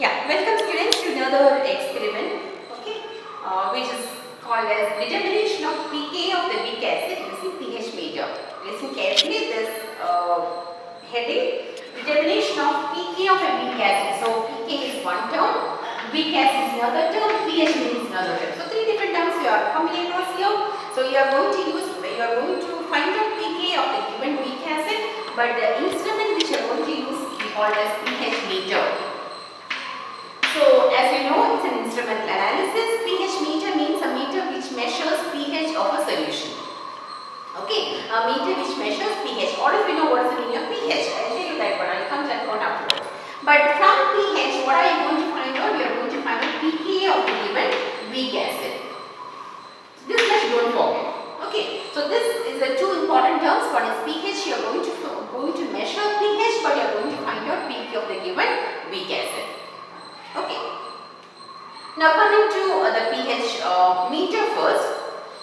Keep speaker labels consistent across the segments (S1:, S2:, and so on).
S1: Yeah, welcome students to another experiment, okay, which is called as determination of pK of the weak acid using pH meter. Listen carefully this heading, determination of pK of a weak acid. So pK is one term, weak acid is another term, pH meter is another term. So three different terms you are coming across here. So you are going to find out pK of the given weak acid, but the instrument which you are going to use is called as pH meter. So, as you know, it's an instrumental analysis. pH meter means a meter which measures pH of a solution. Okay, a meter which measures pH. All of you know what is the meaning of pH. I'll tell you that one. I'll come to that one afterwards. But from pH, what are you going to find out? You are going to find out pK of the given weak acid. This much don't forget. Okay, so this is the two important terms. One is pH. You are going to measure pH, but you are going to find out pK of the given weak acid. Okay. Now coming to the pH meter first.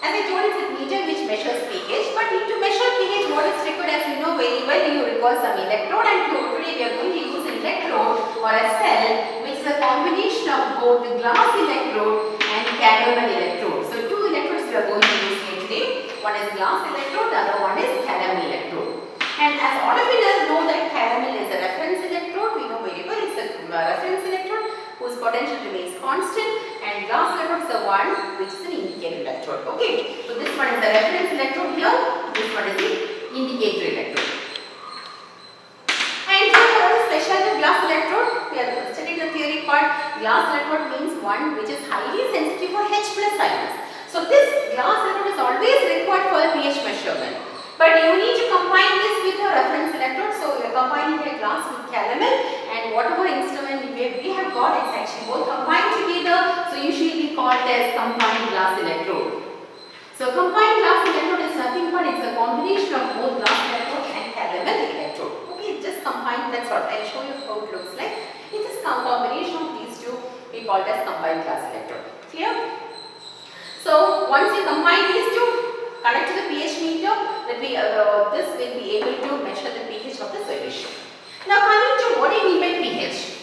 S1: As I told, it's a meter which measures pH. But to measure pH, what is required, as you know very well, you require some electrode, and today we are going to use an electrode or a cell which is a combination of both the glass electrode and calomel electrode. So two electrodes we are going to use here today. One is glass electrode, the other one is calomel electrode. And as all of you know that calomel is a reference electrode, we know very well it's a reference electrode whose potential remains constant, and glass electrode is the one which is an indicator electrode. Okay, so this one is the reference electrode here, this one is the indicator electrode. And here what is the specialty of glass electrode? We are studying the theory part. Glass electrode means one which is highly sensitive for H+ ions. So this glass electrode is always required for a pH measurement. But you need to combine this with a reference electrode. So you are combining a glass with calomel, and whatever instrument we have got, it's actually both combined together. So usually we call it as combined glass electrode. So combined glass electrode is nothing but it's a combination of both glass electrode and calomel electrode. Okay, just combine, that's what I'll show you how it looks like. It's a combination of these two, we call it as combined glass electrode. Clear? So once you combine these two, connect to the pH meter, this will be able to measure the pH of the solution. Now coming to what do you mean by pH?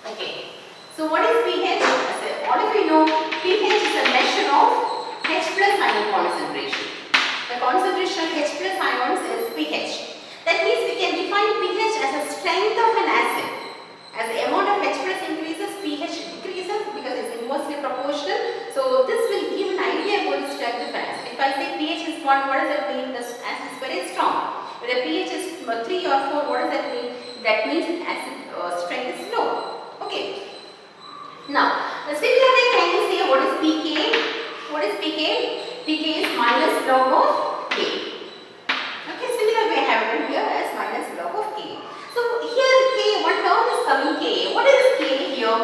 S1: Okay, so what is pH? As all of you know, pH is a measure of H+ ion concentration. The concentration of H+ ions is pH. That means we can define pH as a strength of an acid. As the amount of H+ increases, pH decreases because it's inversely proportional. So this will give an idea about the strength of an acid. If I say pH is 1, what does that mean? The acid is very strong. If the pH is 3 or 4, what does that mean? That means the acid strength is low. Okay. Now, the similar way can you say what is pK? What is pK? pK is minus log of K. Okay, similar way I have written here as minus log of K. So here K, one term is coming K. What is K here?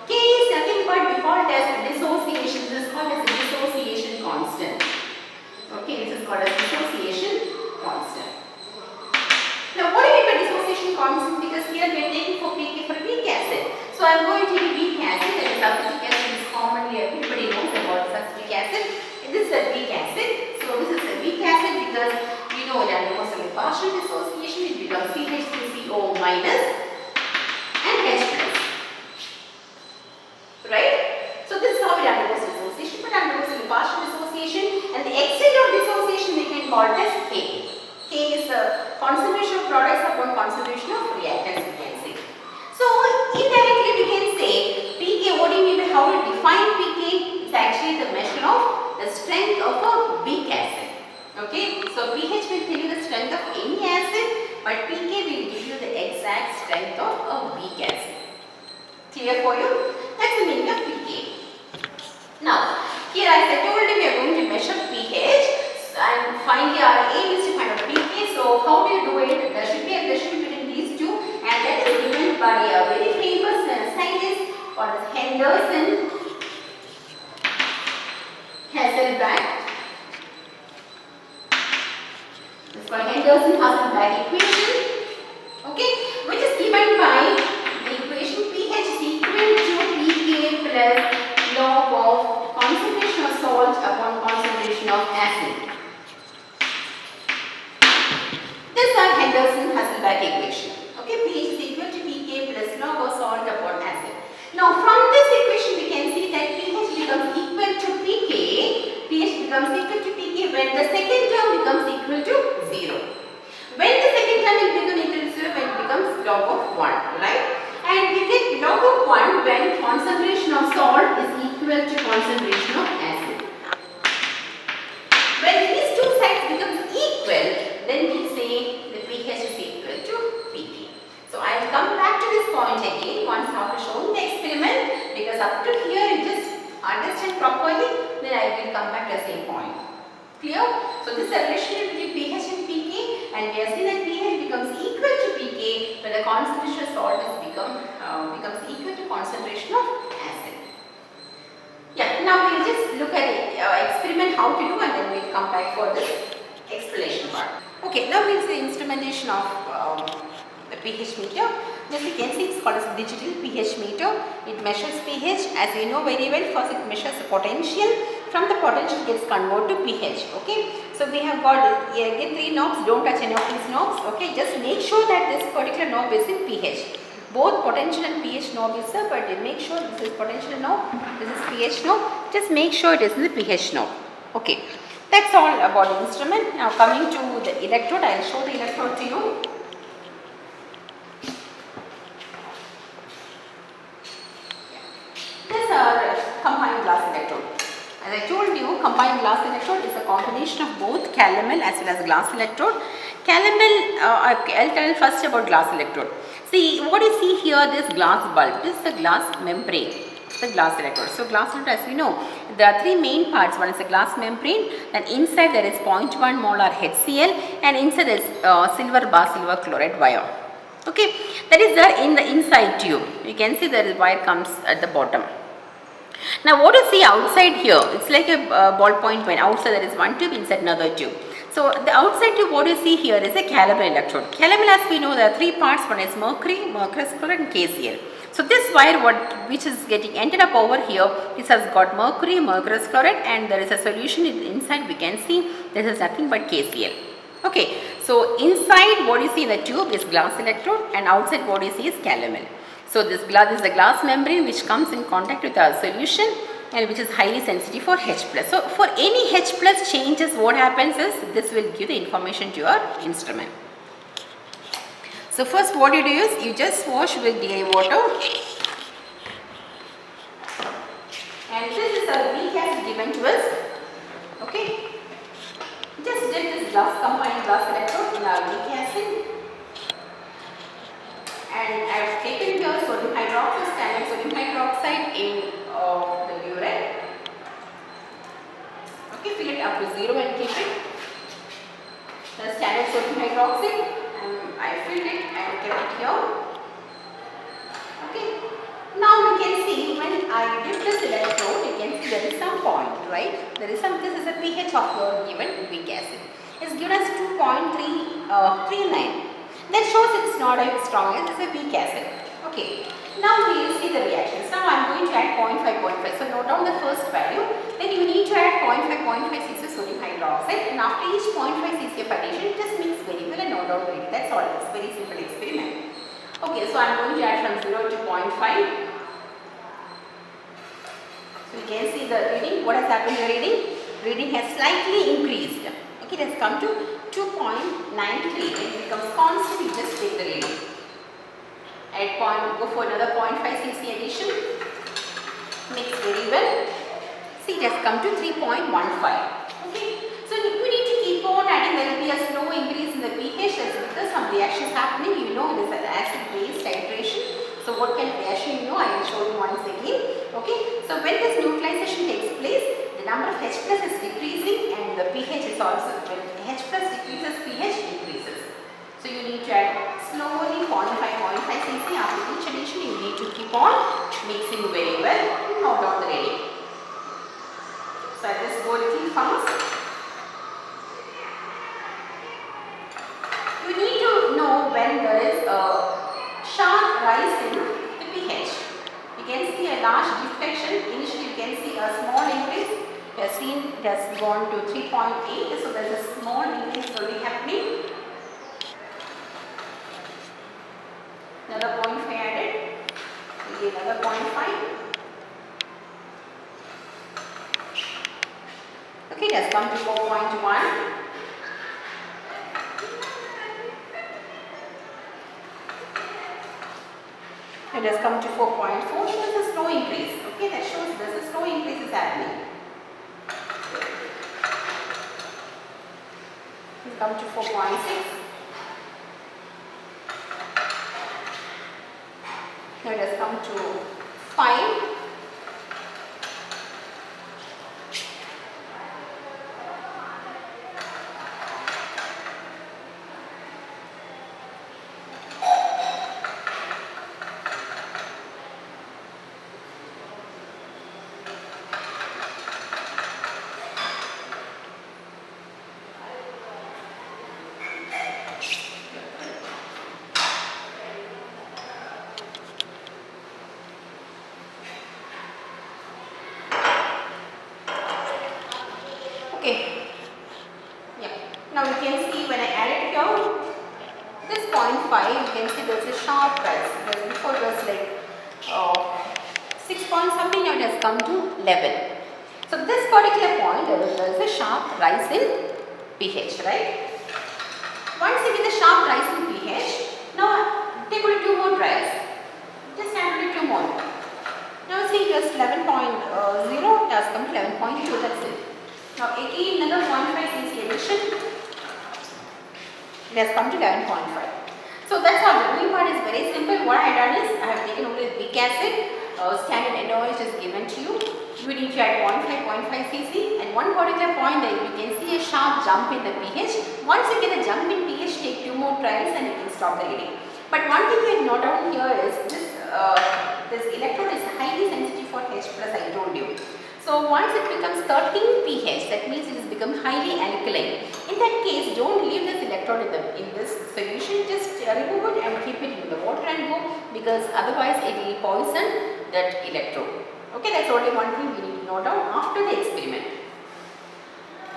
S1: K is nothing but we call it as dissociation. This is called as a dissociation constant. Okay, this is called as dissociation constant. Now what do you mean by dissociation constant? Because here we are taking for pK for weak acid. So I am going to use weak acid, that is acetic acid is commonly everybody knows about acetic acid. This is a weak acid. So this is a weak acid because we know it undergoes a partial dissociation. It becomes CH3CO- and H+. Right? So this is how it undergoes dissociation, but undergoes a partial dissociation, and the extent of dissociation we can call it as K. K is the concentration of products upon concentration of reactants, we can say. So indirectly we can say pK, what do you mean by how to define pK? It's actually the measure of the strength of a weak acid. Okay, so pH will tell you the strength of any acid, but pK will give you the exact strength of a weak acid. Clear for you? That's the meaning of pK. Now, here as I told you, we are going to measure pH, and finally our aim is to find out pK. So how do you do it? There should be a relation between these two, and that is given by a very famous scientist called as Henderson Hasselbalch. This is called Henderson-Hasselbalch equation. Okay, which is given by the equation pH is equal to pK plus log of concentration of salt upon concentration of acid. This is our Henderson-Hasselbalch equation. Okay, pH is equal to pK plus log of salt upon acid. when the second term becomes equal to 0. When the second term will become equal to 0 when it becomes log of 1, right? And we get log of 1 when concentration of salt is equal to concentration of acid. When these two sides becomes equal, then we say the pH is equal to pK. So I will come back to this point again once after showing the experiment, because up to here you just understand properly, then I will come back to the same point. Clear? So this is a relationship between pH and pK, and we have seen that pH becomes equal to pK when the concentration of salt is becomes equal to concentration of acid. Yeah, now we will just look at the experiment how to do, and then we will come back for this explanation part. Okay, now we will see instrumentation of the pH meter. As you can see, it's called as digital pH meter. It measures pH. As you know very well, first it measures the potential. From the potential gets converted to pH. Okay, so we have got again 3 knobs. Don't touch any of these knobs. Okay, just make sure that this particular knob is in pH. Both potential and pH knob is there, but make sure this is potential knob, this is pH knob. Just make sure it is in the pH knob. Okay, that's all about the instrument. Now coming to the electrode, I will show the electrode to you. This is our combined glass electrode. As I told you, combined glass electrode is a combination of both calomel as well as glass electrode. Calomel, I'll tell first about glass electrode. See, what you see here, this glass bulb, this is the glass membrane, the glass electrode. So glass electrode, as we know, there are 3 main parts. One is the glass membrane, then inside there is 0.1 molar HCl, and inside there is silver bar silver chloride wire. Okay, that is there in the inside tube. You can see there is wire comes at the bottom. Now what you see outside here, it's like a ballpoint pen. Outside there is one tube, inside another tube. So the outside tube, what you see here is a calomel electrode. Calomel, as we know, there are 3 parts. One is mercury, mercurous chloride, and KCl. So this wire which is getting ended up over here, this has got mercury, mercurous chloride, and there is a solution inside. We can see this is nothing but KCl. Okay, so inside what you see in the tube is glass electrode, and outside what you see is calomel. So this is the glass membrane which comes in contact with our solution, and which is highly sensitive for H+. So for any H+ changes, what happens is this will give the information to your instrument. So first what you do is you just wash with DI water, and this is a weak acid given to us. Okay, just dip this combined glass electrode in our weak acid, and I have taken here sodium hydroxide, standard sodium hydroxide in the urine. Okay, fill it up to 0 and keep it. The standard sodium hydroxide, and I filled it and kept it here. Okay, now you can see when I dip this electrode, you can see there is some point, right? There is some, this is a pH of your given weak acid. It's given us 2.39. That shows it's not as strong as it's a weak acid. Okay, now we will see the reactions. Now I am going to add 0.5. So note down the first value. Then you need to add 0.5 cc of sodium hydroxide, and after each 0.5 cc of addition, just mix very well and note down the rate. That's all. It's a very simple experiment. Okay, so I am going to add from 0 to 0.5. So you can see the reading. What has happened to the reading? Reading has slightly increased. Okay, it has come to 2.93. When it becomes constant, you just take the reading. Go for another 0.5 cc addition. Mix very well. See, it has come to 3.15. Okay, so you need to keep on adding. There will be a slow increase in the pH as because some reactions happening. You know, it is an acid-base titration. So what kind of reaction you know, I will show you once again. Okay, so when this neutralization takes place, the number of H+ is decreasing, and the pH is also, when H+ decreases, pH increases. So you need to add slowly 0.5 cc. After each addition, you need to keep on mixing very well and note down the reading. So I just go a little fast. You need to know when there is a sharp rise in the pH. You can see a large deflection. Initially you can see a small increase. You have seen it has gone to 3.8. So there is a small increase already happening. Another 0.5 added. Maybe another 0.5. Okay, it has come to 4.1. It has come to 4.4. It is a slow increase. Okay, that shows there's a slow increase is happening. It has come to 4.6. Now it has come to 5. Okay. Yeah. Now you can see when I add it here, this 0.5, you can see there's a sharp rise. Because before it was like 6 point something, now it has come to 11. So this particular point, there is a sharp rise in pH, right? Once you get the sharp rise in pH, now take only 2 more trials. Just add only 2 more. Now see just 11.0, it has come to 11.2, that's it. Now again another 0.5 cc addition, it has come to 11.5. So that's how the doing part is very simple. What I have done is I have taken only the weak acid, standard NaOH is given to you. You need to add 0.5 cc, and one particular point that you can see a sharp jump in the pH. Once you get a jump in pH, take 2 more trials and you can stop the reading. But one thing you note down here is this electrode is highly sensitive for H+, I told you. So once it becomes 13 pH, that means it has become highly alkaline. In that case, don't leave this electrode in this solution, just remove it and keep it in the water and go, because otherwise it will poison that electrode. Okay, that's only one thing we need to note down after the experiment.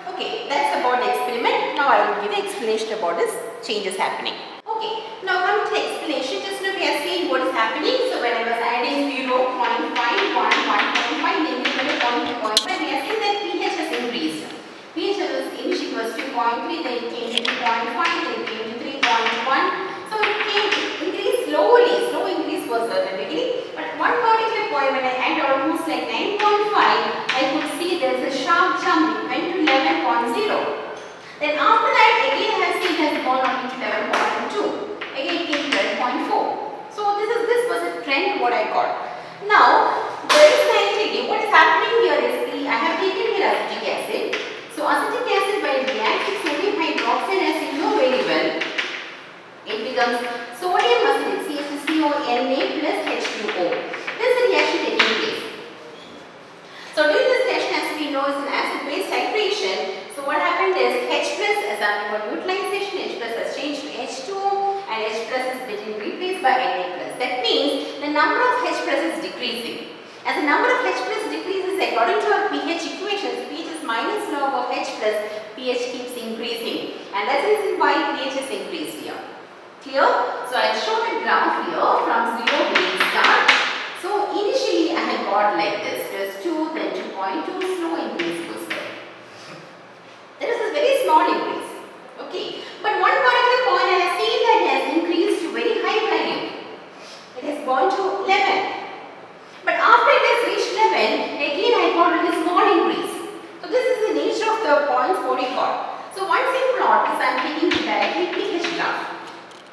S1: Okay, that's about the experiment. Now I will give the explanation about this changes happening. Okay, now coming to the explanation, just now we are seeing what is happening. So when I was adding 0.5, 1, 1.5, then we went to 0.5, we are seeing that pH has increased. pH was initially was 2.3, then it came to 2.5, then it came to 3.1. So it increased slowly. Slow increase was there in the beginning. But one particular point when I add almost like 9.5, I could see there is a sharp jump. It went to 11.0. Then after that, again I have seen it has gone up to 11.2. Again it came to 12.4. So this was a trend what I got. Now, very scientifically, what is happening here is I have taken here acetic acid. So acetic acid when it reacts with sodium hydroxide, as you know very well, it becomes sodium acetate CH2CONA plus H2O. This is the reaction taking place. So during this reaction, as we know, is an acid-base titration. So what happened is H plus, as after about utilization, H plus has changed to H2O and H plus is getting replaced by Na plus. That means the number of H plus is decreasing. As the number of H plus decreases, according to our pH equations, pH is minus log of H plus, pH keeps increasing. And that's the reason why pH is increased here. Clear? So I'll show the graph here from 0 green start. So initially I had got like this, just 2, then 2.2, slow increase goes there. There is a very small increase. Okay. But one particular point I have seen that it has increased to very high value. It has gone to 11. But after it has reached 11, again I got a very small increase. So this is the nature of the points what we got. So once I plot this, I am taking directly pH graph.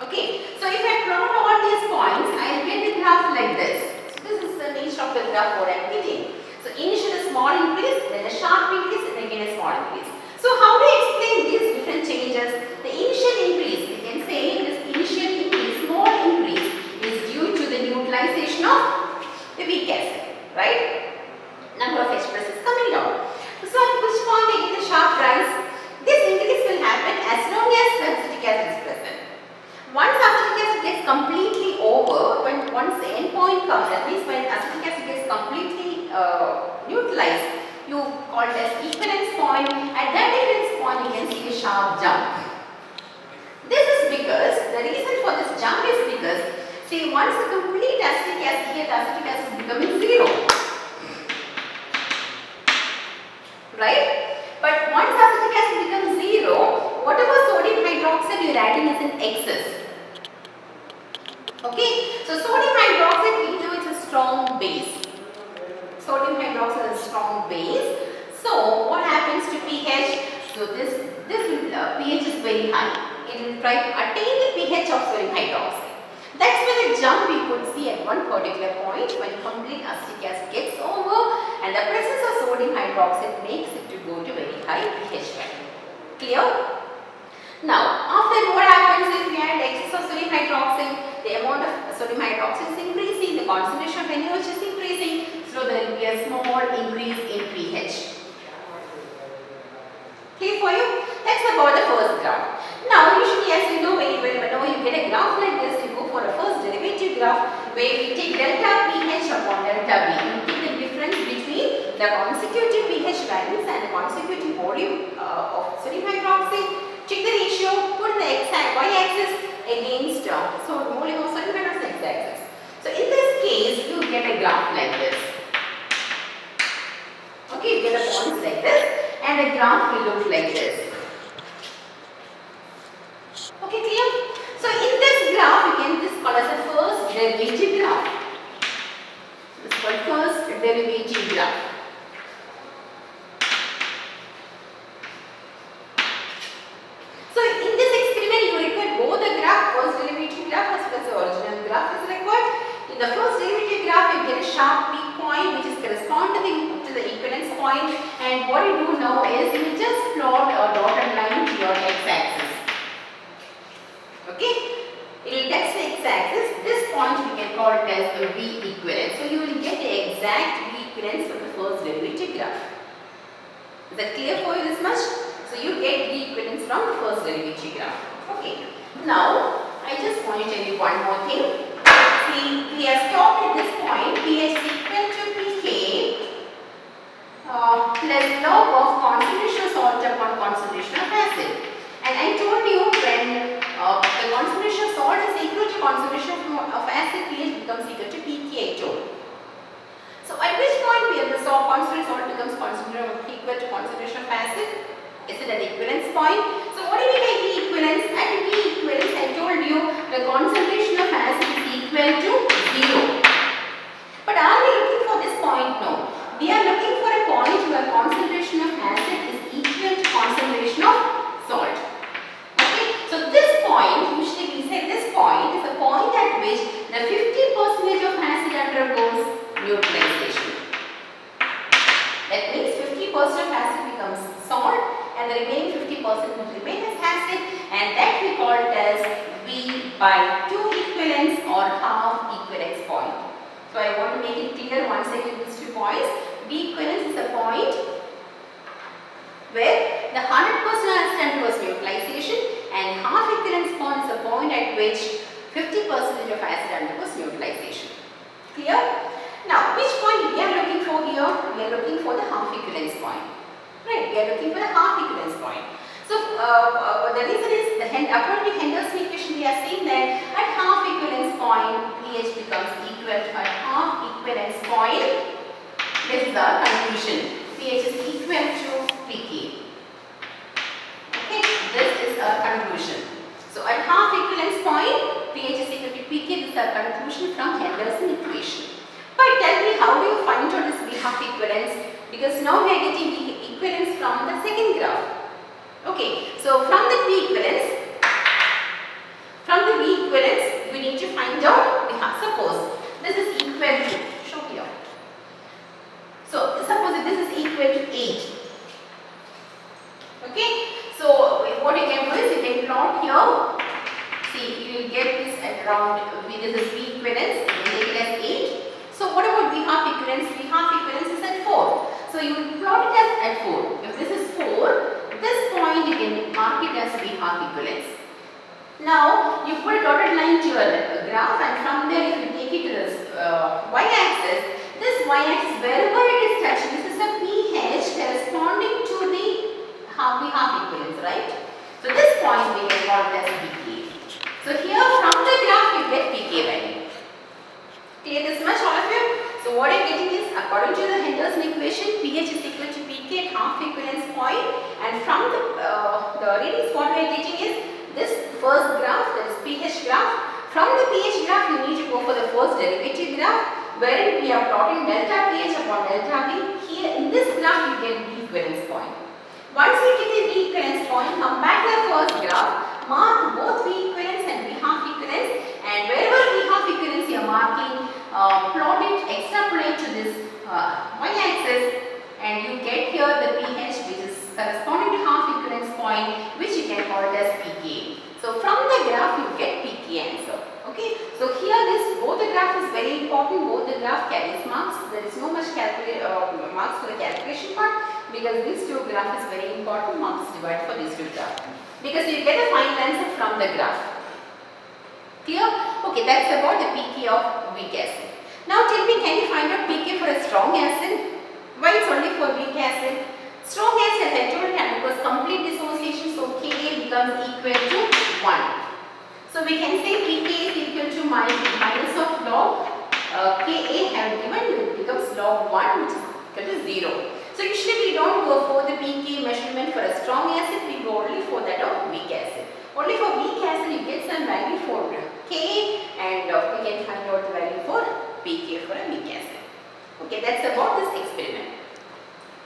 S1: Okay. So if I plot all these points, I will get the graph like this. This is the nature of the graph what I am getting. So initially a small increase, then a sharp increase, and again a small increase. So how do you explain these different changes? The initial increase, we can say this initial increase, small increase, is due to the neutralization of the weak acid, right? Number of H plus is coming down. So at which point we get the sharp rise? This increase will happen as long as acetic acid is present. Once acetic acid gets completely over, once the end point comes, at least when acetic acid gets completely neutralized, you call it as equivalence point. At that equivalence point, you can see a sharp jump. This is because, the reason for this jump is because, see, once the complete acetic acid is becoming 0. Right? But in excess. Okay, so sodium hydroxide, we know it's a strong base. Sodium hydroxide is a strong base. So what happens to pH? So this pH is very high. It will try to attain the pH of sodium hydroxide. That's where the jump you could see at one particular point when complete acetic acid gets over and the presence of sodium hydroxide makes it to go to very high pH value. Clear? Now, after what happens if we add excess of sodium hydroxide, the amount of sodium hydroxide is increasing, the concentration of NaOH is increasing, so there will be a small increase in pH. Clear for you? That's about the first graph. Now, usually as you know very well, whenever you get a graph like this, you go for a first derivative graph where we take delta pH upon delta V. You take the difference between the consecutive pH values and the consecutive volume of sodium hydroxide. Check the ratio, put the y-axis against volume of sodium hydroxide x-axis. So in this case, you get a graph like this. Okay, you get a points like this and the graph will look like this. Okay, clear? So in this graph, you can this called as the first derivative graph. This is called first derivative graph. So in this experiment, you require both the graph, first derivative graph as well as the original graph is required. In the first derivative graph, you get a sharp peak point which is correspond to the equivalence point, and what you do now is you just plot a dotted line to your x-axis. Okay, it will touch the x-axis. This point we can call it as a V equivalence. So you will get the exact V equivalence from the first derivative graph. Is that clear for you this much? So you get V equivalence from the first derivative graph. Okay. Now I just want to tell you one more thing. See, we have stopped at this point. pH is equal to pK plus log of concentration of salt upon concentration of acid. And I told you when the concentration of salt is equal to concentration of acid, pH becomes equal to pK, I told. So at which point we have the concentration of salt becomes equal to concentration of acid? Is it an equivalence point? So what do we mean by V equivalence? At V equivalence, I told you the concentration of acid is equal to 0. But are we looking for this point? No. We are looking for a point where concentration of acid is equal to concentration of salt. Okay. So this point, usually we say this point is a point at which the 50% of acid undergoes neutralization. That means 50% of acid becomes salt and the remaining 50% will remain as acid, and that we call it as V by 2 equivalence or half equivalence point. So I want to make it clear once again these 2 points. V equivalence is a point where the 100% acid undergoes neutralization, and half equivalence point is a point at which 50% of acid undergoes neutralization. Clear? Now, which point we are looking for here? We are looking for the half equivalence point. Right, we are looking for the half equivalence point. So, the reason is, according to Henderson equation, we are saying that at half equivalence point, pH becomes equal to at half equivalence point. This is our conclusion. pH is equal to pK. Okay, this is our conclusion. So, at half equivalence point, pH is equal to pK. This is our conclusion from Henderson equation. But tell me, how do you find out this V half equivalence? Because now we are getting V equivalence from the second graph. Okay, so from the V equivalence, we need to find out V half. Suppose this is equal to, show here. So suppose this is equal to 8. Okay, so what you can do is you can plot here. See, you will get this at around, this is V equivalence, you can take it as 8. So what about V half equivalence? V half equivalence is at 4. So you will plot it as at 4. If this is 4, this point you can mark it as V half equivalence. Now you put a dotted line to your graph, and from there if you take it to this y-axis, this y-axis wherever it is touching, this is a pH corresponding to the V half equivalence, right? So this point we can call it as pK. So here from the graph you get pK value. Clear this much, all of you? So what I am getting is, according to the Henderson equation, pH is equal to pK at half equivalence point, and from the readings what we are getting is, this first graph, that is pH graph. From the pH graph, you need to go for the first derivative graph, wherein we are plotting delta pH upon delta V. Here in this graph, you get V equivalence point. Once you get the V equivalence point, come back to the first graph, mark both V equivalence and V half equivalence, and wherever V half equivalence you are marking, plot it, extrapolate to this y-axis, and you get here the pH which is corresponding to half equivalence point, which you can call it as pKa. So from the graph you get pKa answer. Okay. So here both the graph is very important. Both the graph carries marks. There is no much marks for the calculation part, because these two graph is very important. Marks divided for these two graphs, because you get a final answer from the graph. Clear? Okay, that's about the pK of weak acid. Now tell me, can you find out pK for a strong acid? Why it's only for weak acid? Strong acid, as I told you, because complete dissociation, so Ka becomes equal to 1. So we can say pK is equal to minus of log Ka have given, it becomes log 1, which is equal to 0. So usually we don't go for the pK measurement for a strong acid, we go only for that of weak acid. Only for weak acid you get some value for Ka, and we can find out the value for pK for a weak acid. Okay, that's about this experiment.